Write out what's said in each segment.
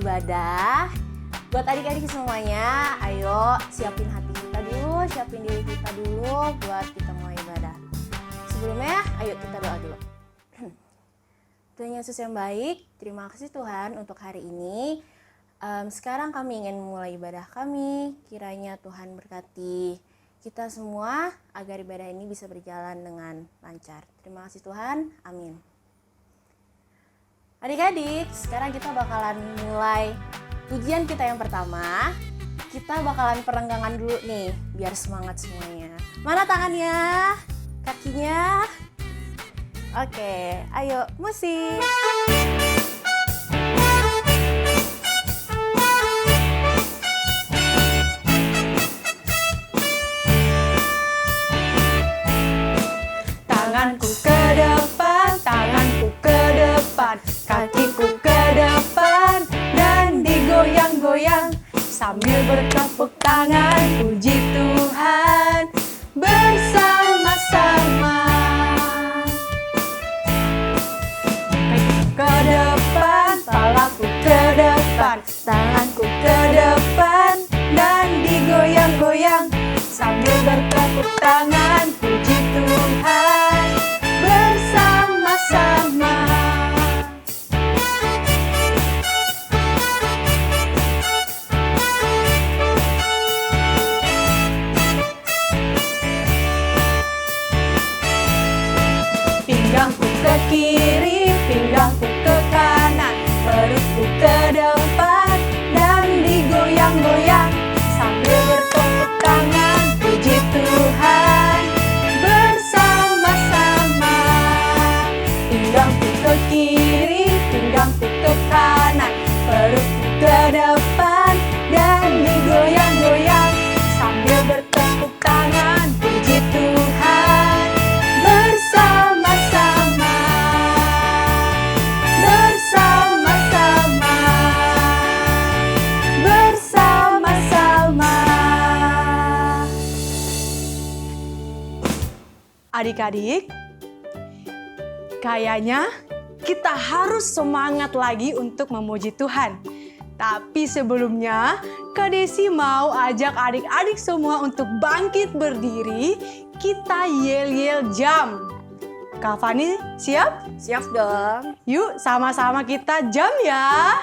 ibadah. Buat adik-adik semuanya, ayo siapin hati kita dulu, siapin diri kita dulu buat kita mulai ibadah. Sebelumnya, ayo kita doa dulu. Tuhan Yesus yang baik, terima kasih Tuhan untuk hari ini. Sekarang kami ingin memulai ibadah kami, kiranya Tuhan berkati kita semua agar ibadah ini bisa berjalan dengan lancar. Terima kasih Tuhan, amin. Adik-adik, sekarang kita bakalan mulai ujian kita yang pertama. Kita bakalan perenggangan dulu nih, biar semangat semuanya. Mana tangannya? Kakinya? Oke, ayo musik. Tanganku ke depan, tanganku ke depan, kakiku ke depan, dan digoyang-goyang sambil bertepuk tangan, puji Tuhan bersama-sama. Kakiku ke depan, kepalaku ke depan, tanganku ke depan, dan digoyang-goyang sambil bertepuk tangan, puji Tuhan bersama-sama. Pinggangku ke kiri, pinggangku ke kanan, perutku ke depan, dan digoyang-goyang sambil bertepuk tangan, puji Tuhan bersama-sama. Pinggangku ke kiri, pinggangku ke kanan, perutku ke depan, dan digoyang-goyang sambil bertepuk tangan, puji Tuhan bersama-sama. Bersama-sama. Bersama-sama. Adik-adik, kayaknya kita harus semangat lagi untuk memuji Tuhan. Tapi sebelumnya, Kak Desi mau ajak adik-adik semua untuk bangkit berdiri. Kita yel-yel jam. Kak Fani, siap? Siap dong. Yuk sama-sama kita jam ya.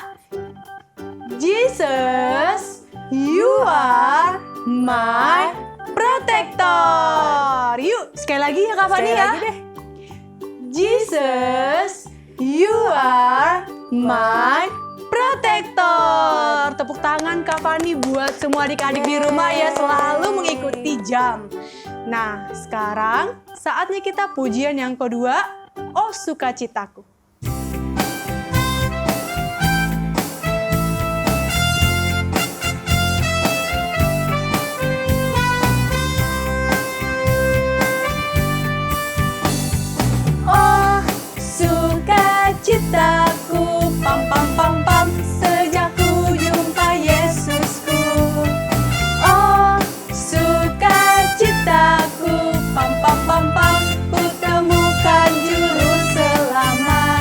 Jesus, you are my protector. Yuk sekali lagi ya Kak Fani Sekali ya. lagi deh. Jesus, you are my protector. Tepuk tangan Kak Fani buat semua adik-adik di rumah ya, selalu mengikuti jam. Nah, sekarang saatnya kita pujian yang kedua, Oh Sukacitaku. Oh sukacitaku, pam pam pam pam, sejak ku jumpa Yesusku. Oh sukacitaku, pam pam pam pam, ku temukan juru selamat.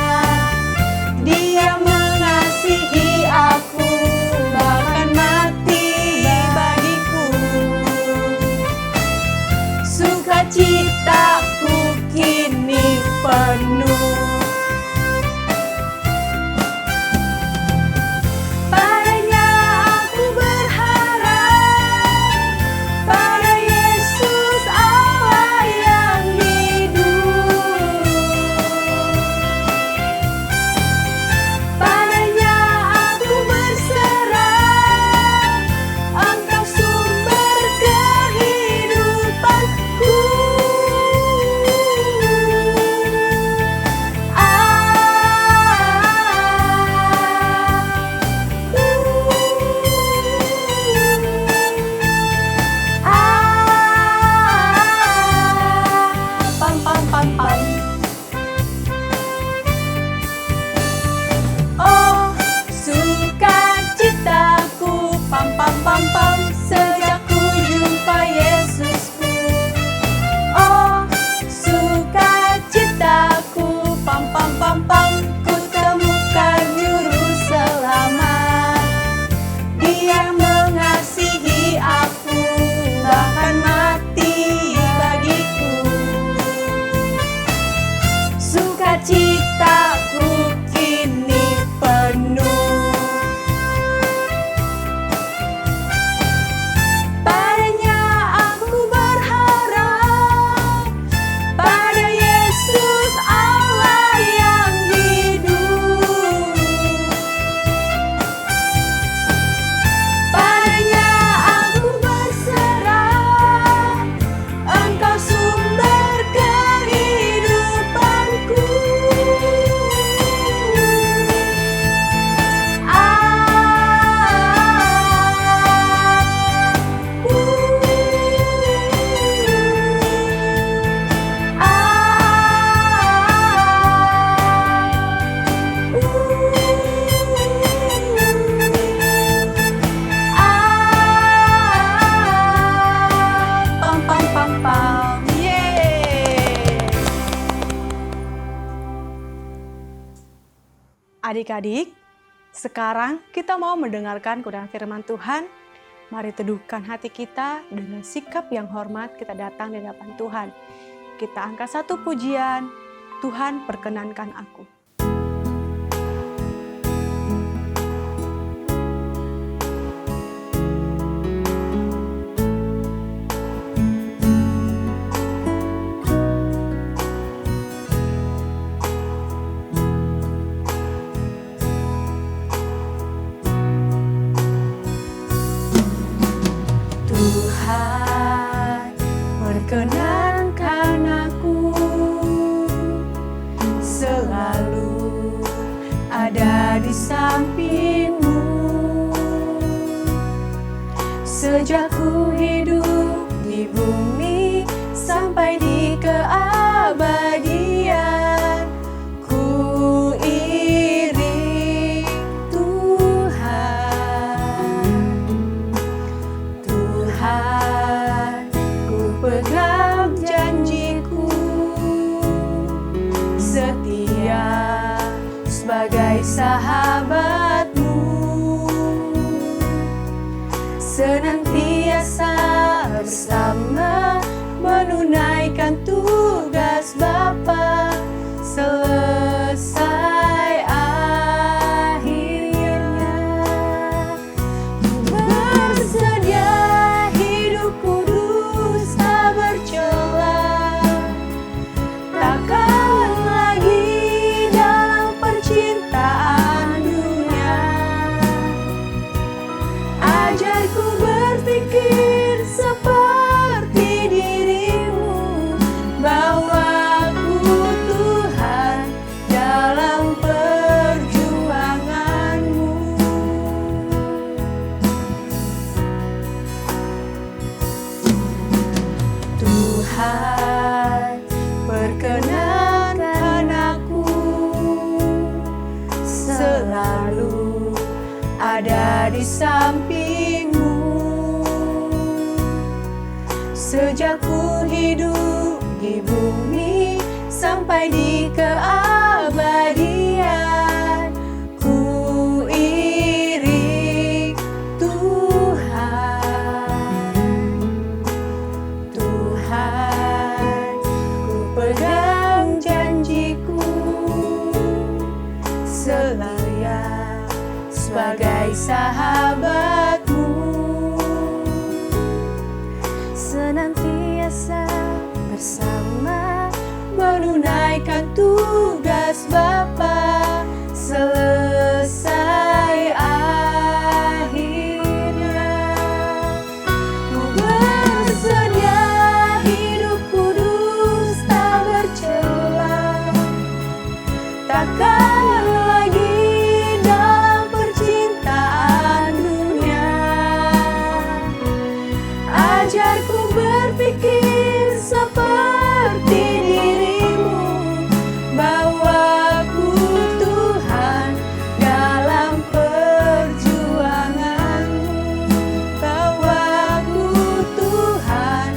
Adik-adik, sekarang kita mau mendengarkan kebenaran firman Tuhan. Mari teduhkan hati kita dengan sikap yang hormat kita datang di hadapan Tuhan. Kita angkat satu pujian, Tuhan perkenankan aku. Tuhan, perkenankan aku selalu ada di samping-Mu. Sejak ku hidup di bumi sampai di keabadian, ku iring Tuhan. Tuhan, ku pegang janji-Ku, setia sebagai sahabat-Mu, senantiasa bersama menunaikan tugas Bapa selesai akhirnya. Bersedia hidup kudus tak bercela, takkan lagi dalam percintaan dunia. Ajarku berpikir seperti diri-Mu, bawaku Tuhan dalam perjuangan-Mu. Tuhan, perkenankan aku selalu ada di samping-Mu. Sejak ku hidup di bumi sampai di keabadian, ku iring Tuhan. Tuhan, ku pegang janji-Ku, setia sebagai sahabat-Mu, senantiasa bersama menunaikan tugas Bapa selesai akhirnya. Ku bersedia hidup kudus tak bercela, takkan lagi dalam percintaan dunia. Ajarku berpikir seperti diri-Mu, bawaku Tuhan dalam perjuangan-Mu, bawaku Tuhan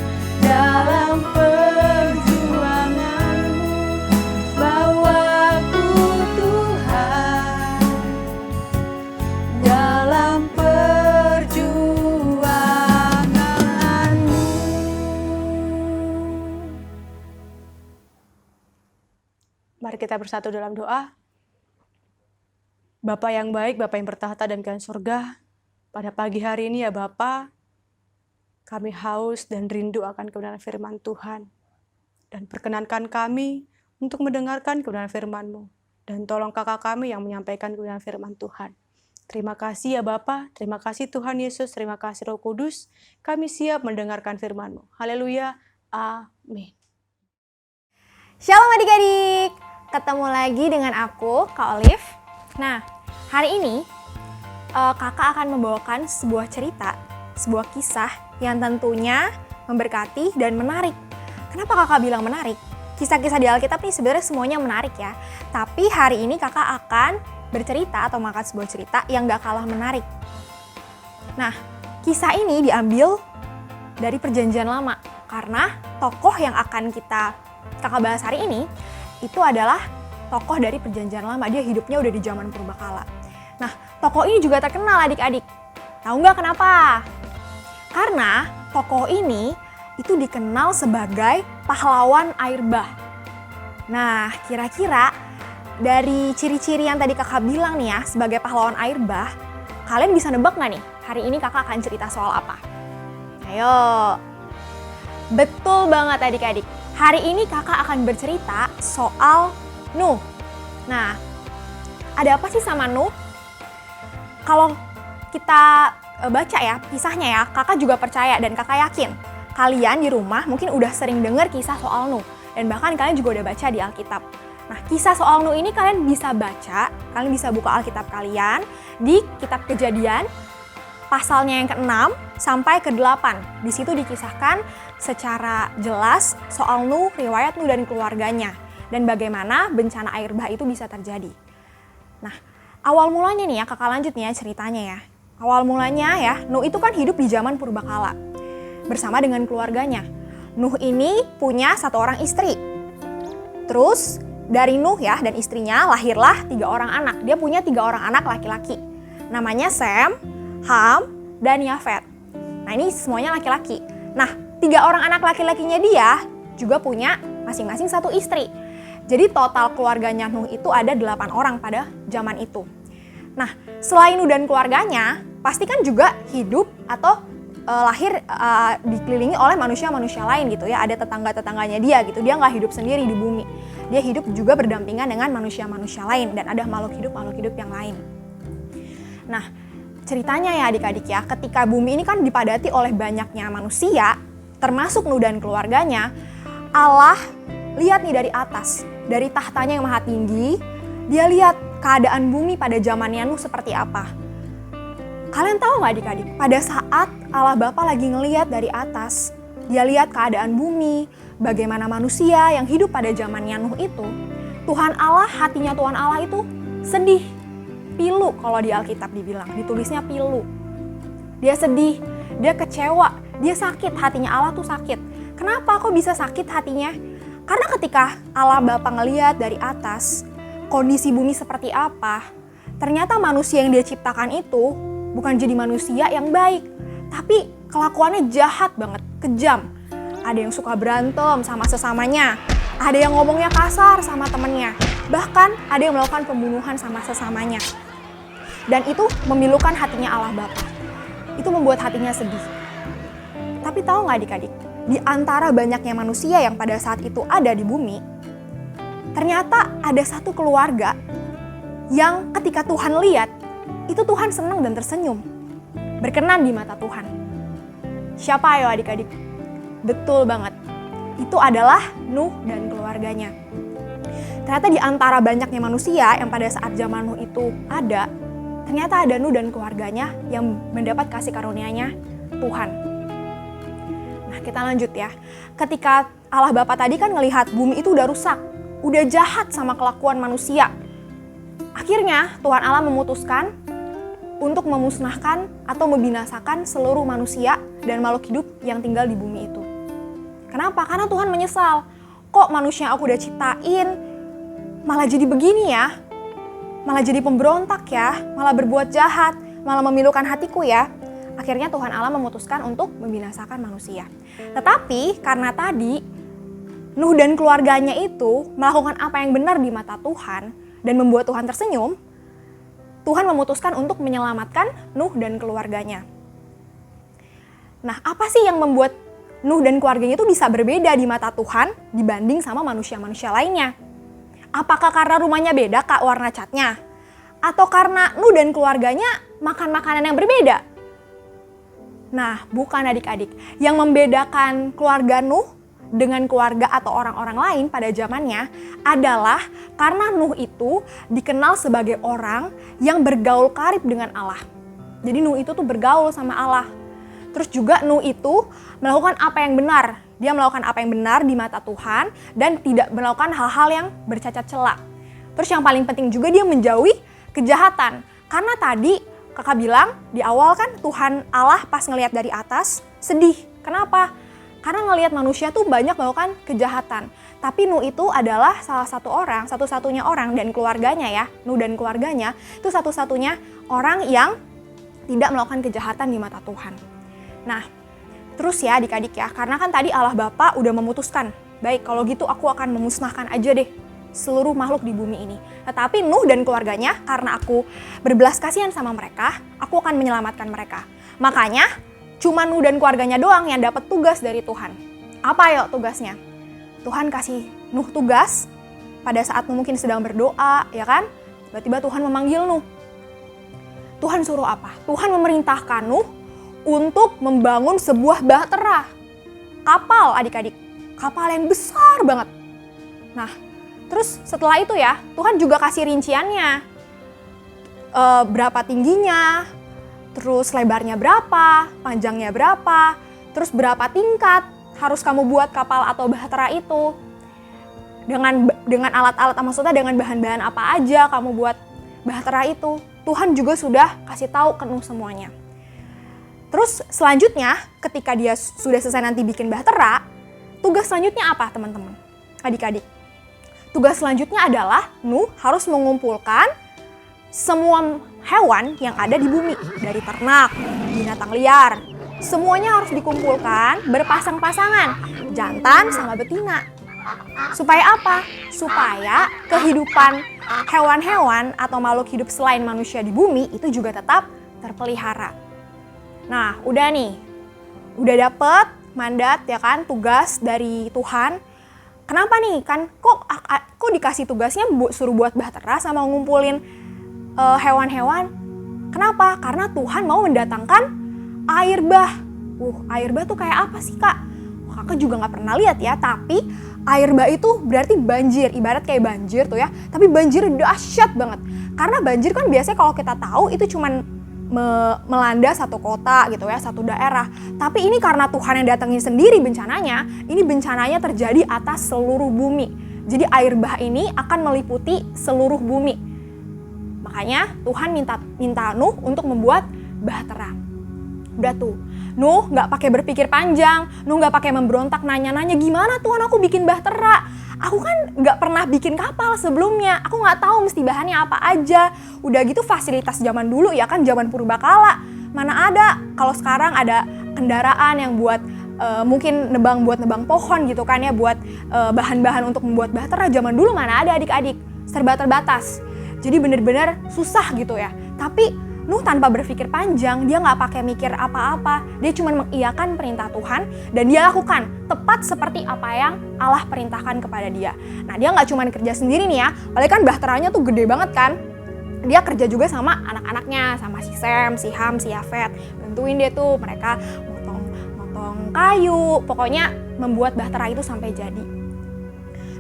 dalam perjuangan-Mu, bawaku Tuhan dalam perjuangan-Mu. Mari kita bersatu dalam doa. Bapa yang baik, Bapa yang bertahta dan kerajaan surga, pada pagi hari ini ya Bapa, kami haus dan rindu akan kebenaran firman Tuhan. Dan perkenankan kami untuk mendengarkan kebenaran firman-Mu. Dan tolong kakak kami yang menyampaikan kebenaran firman Tuhan. Terima kasih ya Bapa, terima kasih Tuhan Yesus, terima kasih Roh Kudus. Kami siap mendengarkan firman-Mu. Haleluya, amin. Shalom adik-adik, ketemu lagi dengan aku, Kak Olive. Nah, hari ini kakak akan membawakan sebuah cerita, sebuah kisah yang tentunya memberkati dan menarik. Kenapa kakak bilang menarik? Kisah-kisah di Alkitab ini sebenarnya semuanya menarik ya. Tapi hari ini kakak akan bercerita atau mengangkat sebuah cerita yang gak kalah menarik. Nah, kisah ini diambil dari Perjanjian Lama. Karena tokoh yang akan kakak bahas hari ini itu adalah tokoh dari perjanjian lama. Dia hidupnya udah di zaman purbakala. Nah, tokoh ini juga terkenal adik-adik. Tahu nggak kenapa? Karena tokoh ini itu dikenal sebagai pahlawan air bah. Nah, kira-kira dari ciri-ciri yang tadi kakak bilang nih ya, sebagai pahlawan air bah, kalian bisa nebak nggak nih? Hari ini kakak akan cerita soal apa? Ayo. Betul banget adik-adik. Hari ini kakak akan bercerita soal Nuh. Nah, ada apa sih sama Nuh? Kalau kita baca ya, kisahnya ya, kakak juga percaya dan kakak yakin kalian di rumah mungkin udah sering dengar kisah soal Nuh. Dan bahkan kalian juga udah baca di Alkitab. Nah, kisah soal Nuh ini kalian bisa baca, kalian bisa buka Alkitab kalian di kitab Kejadian, pasalnya yang ke-6 sampai ke-8. Di situ dikisahkan secara jelas soal Nuh, riwayat Nuh dan keluarganya, dan bagaimana bencana air bah itu bisa terjadi. Nah, awal mulanya nih ya, kakak lanjut nih ya ceritanya ya. Awal mulanya ya, Nuh itu kan hidup di zaman purbakala bersama dengan keluarganya. Nuh ini punya 1 orang istri. Terus dari Nuh ya dan istrinya lahirlah 3 orang anak. Dia punya 3 orang anak laki-laki. Namanya Sem, Ham, dan Yafet. Nah, ini semuanya laki-laki. Nah, 3 orang anak laki-lakinya dia juga punya masing-masing 1 istri. Jadi total keluarganya Nuh itu ada 8 orang pada zaman itu. Nah, selain Nuh dan keluarganya, pasti kan juga hidup atau lahir dikelilingi oleh manusia-manusia lain gitu ya. Ada tetangga-tetangganya dia gitu. Dia nggak hidup sendiri di bumi. Dia hidup juga berdampingan dengan manusia-manusia lain dan ada makhluk hidup yang lain. Nah, ceritanya ya adik-adik ya, ketika bumi ini kan dipadati oleh banyaknya manusia, termasuk Nuh dan keluarganya, Allah lihat nih dari atas, dari tahtanya yang maha tinggi, dia lihat keadaan bumi pada zamannya Nuh seperti apa. Kalian tahu nggak adik-adik, pada saat Allah Bapa lagi ngelihat dari atas, dia lihat keadaan bumi, bagaimana manusia yang hidup pada zamannya Nuh itu, Tuhan Allah, hatinya Tuhan Allah itu sedih. Pilu kalau di Alkitab dibilang, ditulisnya pilu. Dia sedih, dia kecewa, dia sakit, hatinya Allah tuh sakit. Kenapa kok bisa sakit hatinya? Karena ketika Allah Bapa ngelihat dari atas, kondisi bumi seperti apa, ternyata manusia yang dia ciptakan itu bukan jadi manusia yang baik, tapi kelakuannya jahat banget, kejam. Ada yang suka berantem sama sesamanya, ada yang ngomongnya kasar sama temennya, bahkan ada yang melakukan pembunuhan sama sesamanya. Dan itu memilukan hatinya Allah Bapa. Itu membuat hatinya sedih. Tapi tahu nggak adik-adik, di antara banyaknya manusia yang pada saat itu ada di bumi, ternyata ada satu keluarga yang ketika Tuhan lihat, itu Tuhan senang dan tersenyum, berkenan di mata Tuhan. Siapa ayo adik-adik? Betul banget, itu adalah Nuh dan keluarganya. Ternyata di antara banyaknya manusia yang pada saat zaman Nuh itu ada, ternyata ada Nuh dan keluarganya yang mendapat kasih karunia-Nya Tuhan. Nah, kita lanjut ya. Ketika Allah Bapa tadi kan ngelihat bumi itu udah rusak, udah jahat sama kelakuan manusia. Akhirnya Tuhan Allah memutuskan untuk memusnahkan atau membinasakan seluruh manusia dan makhluk hidup yang tinggal di bumi itu. Kenapa? Karena Tuhan menyesal. Kok manusia yang aku udah ciptain malah jadi begini ya? Malah jadi pemberontak ya? Malah berbuat jahat? Malah memilukan hatiku ya? Akhirnya Tuhan Allah memutuskan untuk membinasakan manusia. Tetapi karena tadi Nuh dan keluarganya itu melakukan apa yang benar di mata Tuhan dan membuat Tuhan tersenyum, Tuhan memutuskan untuk menyelamatkan Nuh dan keluarganya. Nah, apa sih yang membuat Nuh dan keluarganya itu bisa berbeda di mata Tuhan dibanding sama manusia-manusia lainnya? Apakah karena rumahnya beda kak warna catnya? Atau karena Nuh dan keluarganya makan makanan yang berbeda? Nah, bukan adik-adik. Yang membedakan keluarga Nuh dengan keluarga atau orang-orang lain pada zamannya adalah karena Nuh itu dikenal sebagai orang yang bergaul karib dengan Allah. Jadi Nuh itu tuh bergaul sama Allah. Terus juga Nuh itu melakukan apa yang benar. Dia melakukan apa yang benar di mata Tuhan dan tidak melakukan hal-hal yang bercacat cela. Terus yang paling penting juga dia menjauhi kejahatan. Karena tadi kakak bilang di awal kan Tuhan Allah pas ngelihat dari atas sedih. Kenapa? Karena ngelihat manusia tuh banyak melakukan kejahatan. Tapi Nuh itu adalah salah satu orang, satu-satunya orang dan keluarganya ya, Nuh dan keluarganya itu satu-satunya orang yang tidak melakukan kejahatan di mata Tuhan. Nah, terus ya adik-adik ya, karena kan tadi Allah Bapa udah memutuskan, baik kalau gitu aku akan memusnahkan aja deh seluruh makhluk di bumi ini. Tetapi Nuh dan keluarganya, karena aku berbelas kasihan sama mereka, aku akan menyelamatkan mereka. Makanya cuma Nuh dan keluarganya doang yang dapat tugas dari Tuhan. Apa yuk tugasnya? Tuhan kasih Nuh tugas pada saat Nuh mungkin sedang berdoa, ya kan? Tiba-tiba Tuhan memanggil Nuh. Tuhan suruh apa? Tuhan memerintahkan Nuh untuk membangun sebuah bahtera. Kapal adik-adik. Kapal yang besar banget. Nah, terus setelah itu ya, Tuhan juga kasih rinciannya. Berapa tingginya, terus lebarnya berapa, panjangnya berapa, terus berapa tingkat harus kamu buat kapal atau bahtera itu. Dengan alat-alat, maksudnya dengan bahan-bahan apa aja kamu buat bahtera itu. Tuhan juga sudah kasih tahu ke Nuh semuanya. Terus selanjutnya, ketika dia sudah selesai nanti bikin bahtera, tugas selanjutnya apa teman-teman? Adik-adik. Tugas selanjutnya adalah Nuh harus mengumpulkan semua hewan yang ada di bumi. Dari ternak, binatang liar. Semuanya harus dikumpulkan berpasang-pasangan. Jantan sama betina. Supaya apa? Supaya kehidupan hewan-hewan atau makhluk hidup selain manusia di bumi itu juga tetap terpelihara. Nah, udah nih. Udah dapet mandat ya kan, tugas dari Tuhan. Kenapa nih kan kok dikasih tugasnya suruh buat bahtera sama ngumpulin hewan-hewan? Kenapa? Karena Tuhan mau mendatangkan air bah. Air bah tuh kayak apa sih kak? Kakak juga nggak pernah lihat ya, tapi air bah itu berarti banjir, ibarat kayak banjir tuh ya. Tapi banjir dahsyat banget. Karena banjir kan biasanya kalau kita tahu itu cuman melanda satu kota gitu ya, satu daerah. Tapi ini karena Tuhan yang datangin sendiri bencananya, ini bencananya terjadi atas seluruh bumi. Jadi air bah ini akan meliputi seluruh bumi. Makanya Tuhan minta Nuh untuk membuat bahtera. Udah tuh, Nuh nggak pakai berpikir panjang, Nuh nggak pakai memberontak nanya-nanya gimana Tuhan aku bikin bahtera. Aku kan nggak pernah bikin kapal sebelumnya, aku nggak tahu mesti bahannya apa aja. Udah gitu fasilitas zaman dulu ya kan, zaman purbakala. Mana ada, kalau sekarang ada kendaraan yang buat mungkin buat nebang pohon gitu kan ya, buat bahan-bahan untuk membuat bahtera. Zaman dulu mana ada adik-adik, serba terbatas. Jadi bener-bener susah gitu ya. Tapi Nuh tanpa berpikir panjang, dia nggak pakai mikir apa-apa. Dia cuma mengiyakan perintah Tuhan dan dia lakukan tepat seperti apa yang Allah perintahkan kepada dia. Nah dia nggak cuma kerja sendiri nih ya, apalagi kan bahteranya tuh gede banget kan. Dia kerja juga sama anak-anaknya, sama si Sem, si Ham, si Yafet. Bantuin dia tuh mereka motong kayu, pokoknya membuat bahtera itu sampai jadi.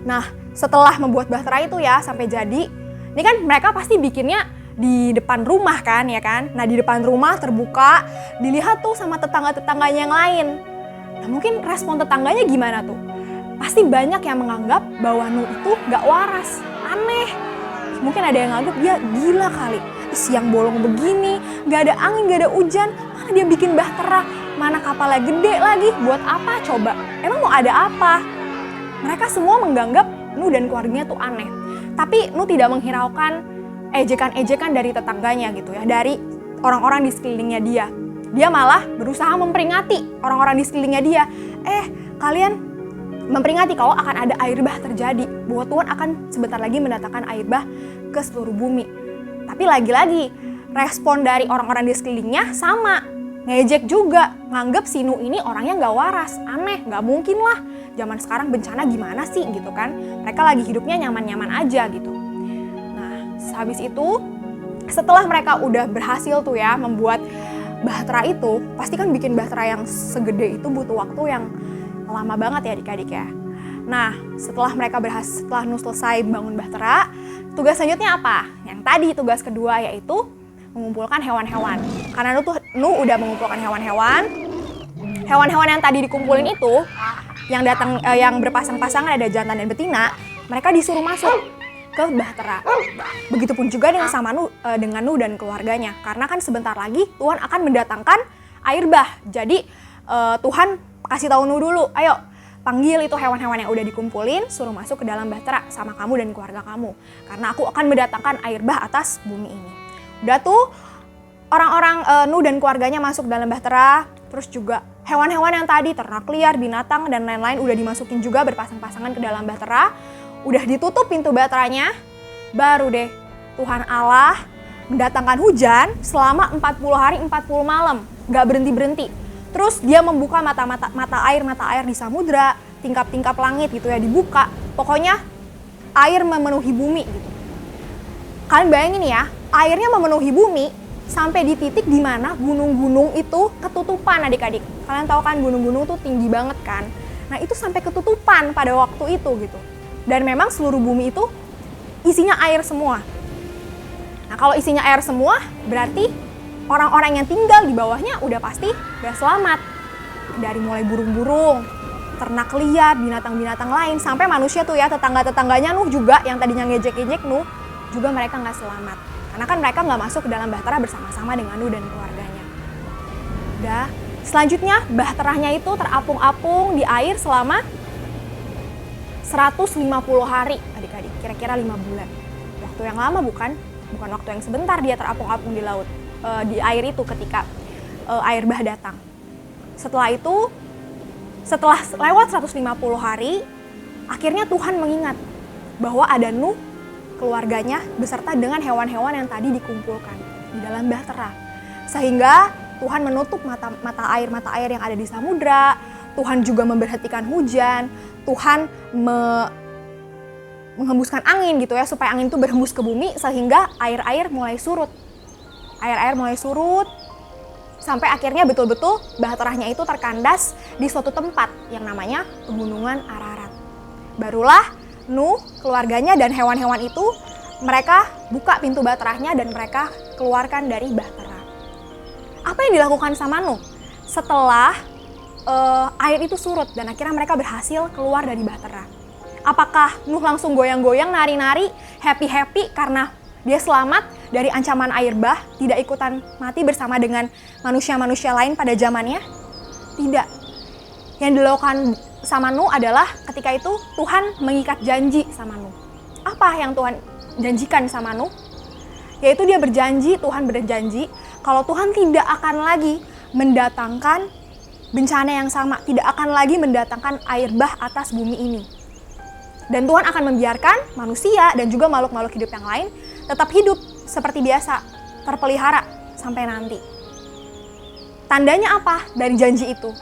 Nah setelah membuat bahtera itu ya sampai jadi, ini kan mereka pasti bikinnya di depan rumah kan ya kan. Nah di depan rumah terbuka, dilihat tuh sama tetangga-tetangganya yang lain. Nah mungkin respon tetangganya gimana tuh? Pasti banyak yang menganggap bahwa Nuh itu gak waras, aneh. Mungkin ada yang nganggap dia gila kali. Siang bolong begini, gak ada angin, gak ada hujan, mana dia bikin bahtera, mana kapalnya gede lagi, buat apa coba? Emang mau ada apa? Mereka semua menganggap Nuh dan keluarganya tuh aneh. Tapi Nuh tidak menghiraukan ejekan-ejekan dari tetangganya gitu ya, dari orang-orang di sekelilingnya dia. Dia malah berusaha memperingati orang-orang di sekelilingnya dia. Kalian memperingati kalau akan ada air bah terjadi, bahwa Tuhan akan sebentar lagi mendatangkan air bah ke seluruh bumi. Tapi lagi-lagi respon dari orang-orang di sekelilingnya sama, ngejek juga, nganggep si Nuh ini orangnya gak waras, aneh, gak mungkin lah. Zaman sekarang bencana gimana sih gitu kan? Mereka lagi hidupnya nyaman-nyaman aja gitu. Habis itu, setelah mereka udah berhasil tuh ya membuat bahtera itu, pasti kan bikin bahtera yang segede itu butuh waktu yang lama banget ya adik-adik ya. Nah, setelah Nuh selesai bangun bahtera, tugas selanjutnya apa? Yang tadi tugas kedua yaitu mengumpulkan hewan-hewan. Karena Nuh udah mengumpulkan hewan-hewan. Hewan-hewan yang tadi dikumpulin itu, yang berpasang-pasangan ada jantan dan betina, mereka disuruh masuk ke bahtera. Begitupun juga dengan Nuh dan keluarganya. Karena kan sebentar lagi Tuhan akan mendatangkan air bah. Jadi Tuhan kasih tahu Nuh dulu, ayo panggil itu hewan-hewan yang udah dikumpulin, suruh masuk ke dalam bahtera sama kamu dan keluarga kamu. Karena aku akan mendatangkan air bah atas bumi ini. Udah tuh, orang-orang Nuh dan keluarganya masuk dalam bahtera, terus juga hewan-hewan yang tadi, ternak liar, binatang, dan lain-lain udah dimasukin juga berpasang-pasangan ke dalam bahtera. Udah ditutup pintu bahteranya, baru deh Tuhan Allah mendatangkan hujan selama 40 hari 40 malam, gak berhenti-berhenti. Terus dia membuka mata air di samudra, tingkap-tingkap langit gitu ya dibuka. Pokoknya air memenuhi bumi gitu. Kalian bayangin ya, airnya memenuhi bumi sampai di titik di mana gunung-gunung itu ketutupan adik-adik. Kalian tahu kan gunung-gunung tuh tinggi banget kan. Nah itu sampai ketutupan pada waktu itu gitu. Dan memang seluruh bumi itu isinya air semua. Nah kalau isinya air semua berarti orang-orang yang tinggal di bawahnya udah pasti gak selamat. Dari mulai burung-burung, ternak liar, binatang-binatang lain, sampai manusia tuh ya, tetangga-tetangganya Nuh juga yang tadinya ngejek-ngejek Nuh, juga mereka gak selamat. Karena kan mereka gak masuk ke dalam bahtera bersama-sama dengan Nuh dan keluarganya. Udah, selanjutnya bahteranya itu terapung-apung di air selama 150 hari, adik-adik, kira-kira 5 bulan. Waktu yang lama bukan waktu yang sebentar dia terapung-apung di laut. Di air itu ketika air bah datang. Setelah itu, setelah lewat 150 hari, akhirnya Tuhan mengingat bahwa ada Nuh, keluarganya, beserta dengan hewan-hewan yang tadi dikumpulkan di dalam bahtera. Sehingga Tuhan menutup mata air yang ada di samudra, Tuhan juga memberhentikan hujan, Tuhan menghembuskan angin gitu ya, supaya angin itu berhembus ke bumi sehingga air-air mulai surut. Air-air mulai surut, sampai akhirnya betul-betul bahteranya itu terkandas di suatu tempat yang namanya Pegunungan Ararat. Barulah Nuh, keluarganya dan hewan-hewan itu, mereka buka pintu bahteranya dan mereka keluarkan dari bahtera. Apa yang dilakukan sama Nuh? Setelah air itu surut dan akhirnya mereka berhasil keluar dari bahtera. Apakah Nuh langsung goyang-goyang, nari-nari, happy-happy karena dia selamat dari ancaman air bah, tidak ikutan mati bersama dengan manusia-manusia lain pada zamannya? Tidak. Yang dilakukan sama Nuh adalah ketika itu Tuhan mengikat janji sama Nuh. Apa yang Tuhan janjikan sama Nuh? Yaitu dia berjanji, Tuhan berjanji kalau Tuhan tidak akan lagi mendatangkan bencana yang sama, tidak akan lagi mendatangkan air bah atas bumi ini. Dan Tuhan akan membiarkan manusia dan juga makhluk-makhluk hidup yang lain tetap hidup seperti biasa, terpelihara sampai nanti. Tandanya apa dari janji itu?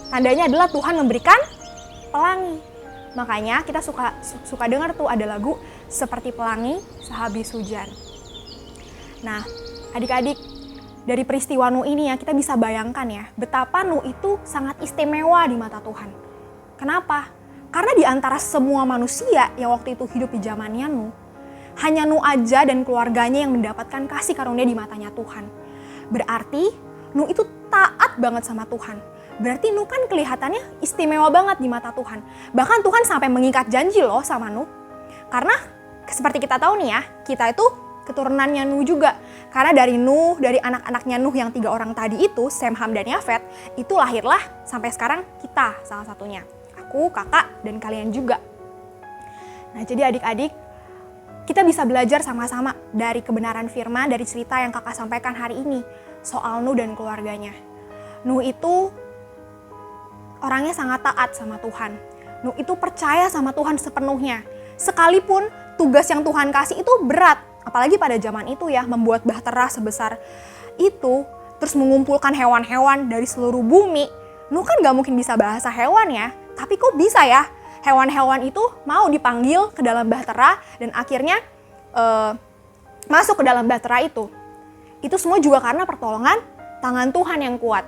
Tandanya adalah Tuhan memberikan pelangi. Makanya kita suka dengar tuh ada lagu seperti pelangi sehabis hujan. Nah, adik-adik, dari peristiwa Nuh ini ya kita bisa bayangkan ya betapa Nuh itu sangat istimewa di mata Tuhan. Kenapa? Karena di antara semua manusia yang waktu itu hidup di zamannya Nuh, hanya Nuh aja dan keluarganya yang mendapatkan kasih karunia di matanya Tuhan. Berarti Nuh itu taat banget sama Tuhan. Berarti Nuh kan kelihatannya istimewa banget di mata Tuhan. Bahkan Tuhan sampai mengikat janji loh sama Nuh. Karena seperti kita tahu nih ya, kita itu keturunannya Nuh juga. Karena dari Nuh, dari anak-anaknya Nuh yang 3 orang tadi itu, Sem, Ham, dan Yafet, itu lahirlah sampai sekarang kita salah satunya. Aku, kakak, dan kalian juga. Nah jadi adik-adik, kita bisa belajar sama-sama dari kebenaran firman, dari cerita yang kakak sampaikan hari ini soal Nuh dan keluarganya. Nuh itu orangnya sangat taat sama Tuhan. Nuh itu percaya sama Tuhan sepenuhnya. Sekalipun tugas yang Tuhan kasih itu berat, apalagi pada zaman itu ya, membuat bahtera sebesar itu, terus mengumpulkan hewan-hewan dari seluruh bumi. Nuh kan gak mungkin bisa bahasa hewan ya, tapi kok bisa ya hewan-hewan itu mau dipanggil ke dalam bahtera dan akhirnya masuk ke dalam bahtera itu. Itu semua juga karena pertolongan tangan Tuhan yang kuat.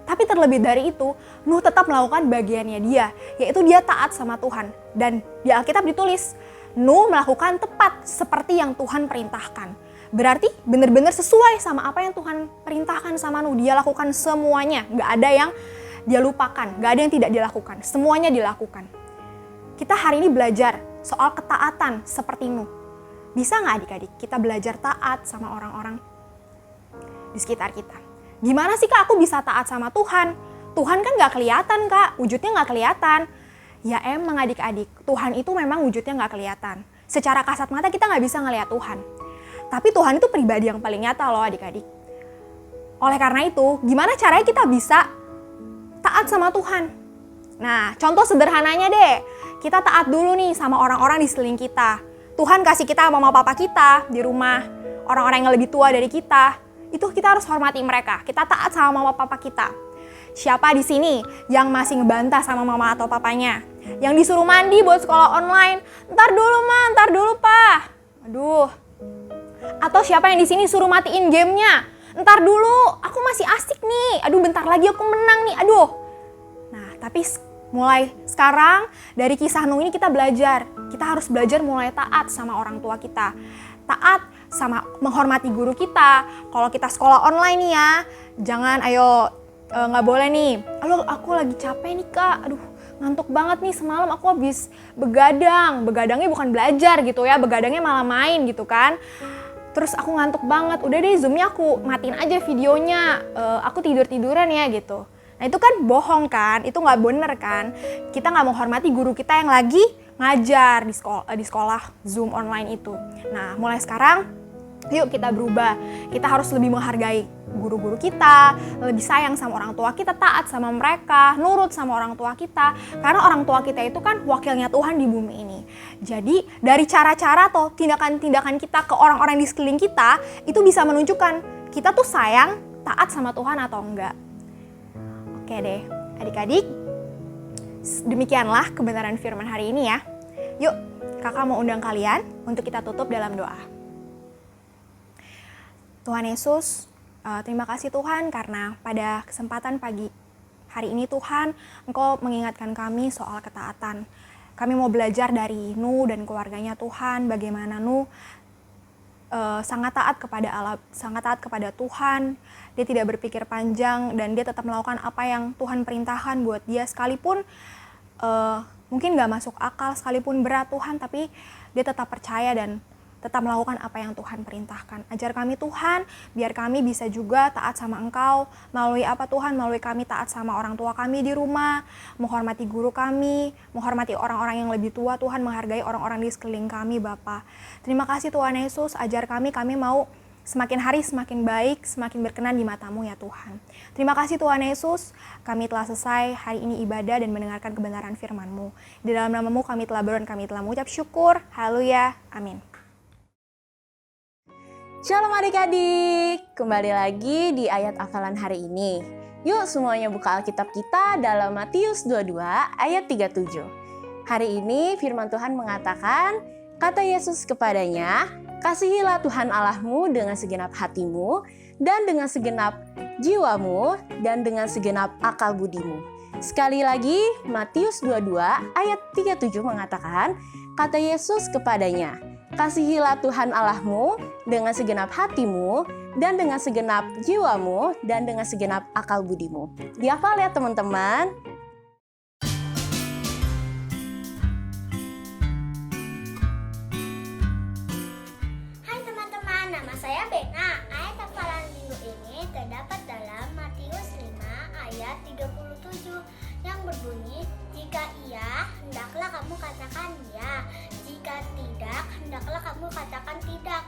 Tapi terlebih dari itu, Nuh tetap melakukan bagiannya dia, yaitu dia taat sama Tuhan. Dan di Alkitab ditulis, Nuh melakukan tepat seperti yang Tuhan perintahkan. Berarti benar-benar sesuai sama apa yang Tuhan perintahkan sama Nuh. Dia lakukan semuanya, gak ada yang dia lupakan, gak ada yang tidak dilakukan. Semuanya dilakukan. Kita hari ini belajar soal ketaatan seperti Nuh. Bisa gak adik-adik kita belajar taat sama orang-orang di sekitar kita? Gimana sih kak aku bisa taat sama Tuhan? Tuhan kan gak kelihatan kak, wujudnya gak kelihatan. Ya emang adik-adik, Tuhan itu memang wujudnya nggak kelihatan. Secara kasat mata kita nggak bisa ngelihat Tuhan. Tapi Tuhan itu pribadi yang paling nyata loh adik-adik. Oleh karena itu, gimana caranya kita bisa taat sama Tuhan? Nah, contoh sederhananya deh, kita taat dulu nih sama orang-orang di sekeliling kita. Tuhan kasih kita mama papa kita di rumah, orang-orang yang lebih tua dari kita, itu kita harus hormati mereka. Kita taat sama mama papa kita. Siapa di sini yang masih ngebantah sama mama atau papanya? Yang disuruh mandi buat sekolah online, ntar dulu ma, ntar dulu pa. Aduh. Atau siapa yang di sini suruh matiin gamenya? Ntar dulu, aku masih asik nih. Aduh, bentar lagi aku menang nih. Aduh. Nah, tapi mulai sekarang dari kisah Nuh ini kita belajar. Kita harus belajar mulai taat sama orang tua kita. Taat sama menghormati guru kita. Kalau kita sekolah online nih ya, jangan nggak boleh nih. Aku lagi capek nih kak. Aduh, ngantuk banget nih semalam aku habis begadang. Begadangnya bukan belajar gitu ya, begadangnya malah main gitu kan. Terus aku ngantuk banget, udah deh Zoom-nya aku matiin aja videonya, aku tidur-tiduran ya gitu. Nah itu kan bohong kan, itu nggak bener kan. Kita nggak menghormati guru kita yang lagi ngajar di sekolah Zoom online itu. Nah mulai sekarang, yuk kita berubah. Kita harus lebih menghargai guru-guru kita, lebih sayang sama orang tua kita, taat sama mereka, nurut sama orang tua kita. Karena orang tua kita itu kan wakilnya Tuhan di bumi ini. Jadi dari cara-cara atau tindakan-tindakan kita ke orang-orang di sekeliling kita, itu bisa menunjukkan kita tuh sayang, taat sama Tuhan atau enggak. Oke deh, adik-adik, demikianlah kebenaran firman hari ini ya. Yuk, kakak mau undang kalian untuk kita tutup dalam doa. Tuhan Yesus, terima kasih Tuhan karena pada kesempatan pagi hari ini Tuhan, Engkau mengingatkan kami soal ketaatan. Kami mau belajar dari Nuh dan keluarganya Tuhan, bagaimana Nuh sangat taat kepada Allah, sangat taat kepada Tuhan. Dia tidak berpikir panjang dan dia tetap melakukan apa yang Tuhan perintahkan buat dia, sekalipun mungkin gak masuk akal, sekalipun berat Tuhan, tapi dia tetap percaya dan tetap melakukan apa yang Tuhan perintahkan. Ajar kami Tuhan, biar kami bisa juga taat sama Engkau. Melalui apa Tuhan? Melalui kami taat sama orang tua kami di rumah, menghormati guru kami, menghormati orang-orang yang lebih tua Tuhan, menghargai orang-orang di sekeliling kami Bapa. Terima kasih Tuhan Yesus, ajar kami mau semakin hari semakin baik, semakin berkenan di mata-Mu ya Tuhan. Terima kasih Tuhan Yesus, kami telah selesai hari ini ibadah dan mendengarkan kebenaran firman-Mu. Di dalam nama-Mu kami telah berdoa dan kami telah mengucap syukur. Haleluya. Amin. Shalom adik-adik, kembali lagi di ayat hafalan hari ini. Yuk semuanya buka Alkitab kita dalam Matius 22 ayat 37. Hari ini firman Tuhan mengatakan, kata Yesus kepadanya, kasihilah Tuhan Allahmu dengan segenap hatimu, dan dengan segenap jiwamu, dan dengan segenap akal budimu. Sekali lagi, Matius 22 ayat 37 mengatakan, kata Yesus kepadanya, kasihilah Tuhan Allahmu dengan segenap hatimu, dan dengan segenap jiwamu, dan dengan segenap akal budimu. Dihafal ya teman-teman. Hai teman-teman, nama saya Bena. Ayat hafalan minggu ini terdapat dalam Matius 5 ayat 37 yang berbunyi, jika iya, hendaklah kamu katakan ya. Jika tidak, hendaklah kamu katakan tidak.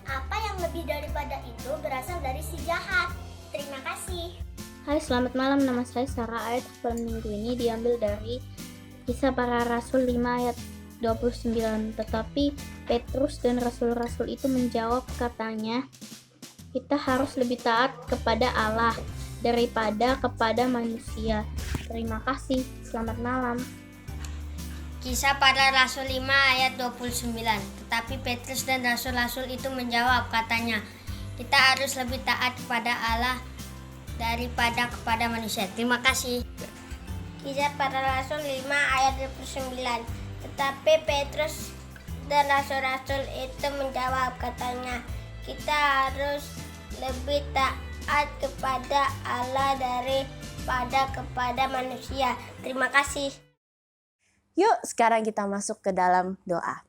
Apa yang lebih daripada itu berasal dari si jahat. Terima kasih. Hai, selamat malam. Nama saya Sarah. Ayat hafalan minggu ini diambil dari Kisah Para Rasul 5 ayat 29. Tetapi Petrus dan rasul-rasul itu menjawab, katanya, kita harus lebih taat kepada Allah daripada kepada manusia. Terima kasih. Selamat malam. Kisah Para Rasul 5 ayat 29. Tetapi Petrus dan rasul-rasul itu menjawab, katanya, kita harus lebih taat kepada Allah daripada kepada manusia. Terima kasih. Kisah Para Rasul 5 ayat 29. Tetapi Petrus dan rasul-rasul itu menjawab, katanya, kita harus lebih taat kepada Allah daripada kepada manusia. Terima kasih. Yuk sekarang kita masuk ke dalam doa.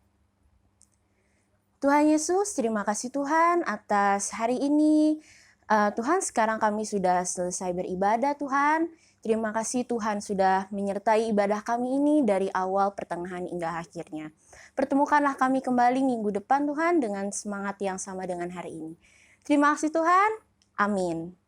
Tuhan Yesus, terima kasih Tuhan atas hari ini. Tuhan, sekarang kami sudah selesai beribadah Tuhan. Terima kasih Tuhan sudah menyertai ibadah kami ini dari awal, pertengahan, hingga akhirnya. Pertemukanlah kami kembali minggu depan Tuhan dengan semangat yang sama dengan hari ini. Terima kasih Tuhan. Amin.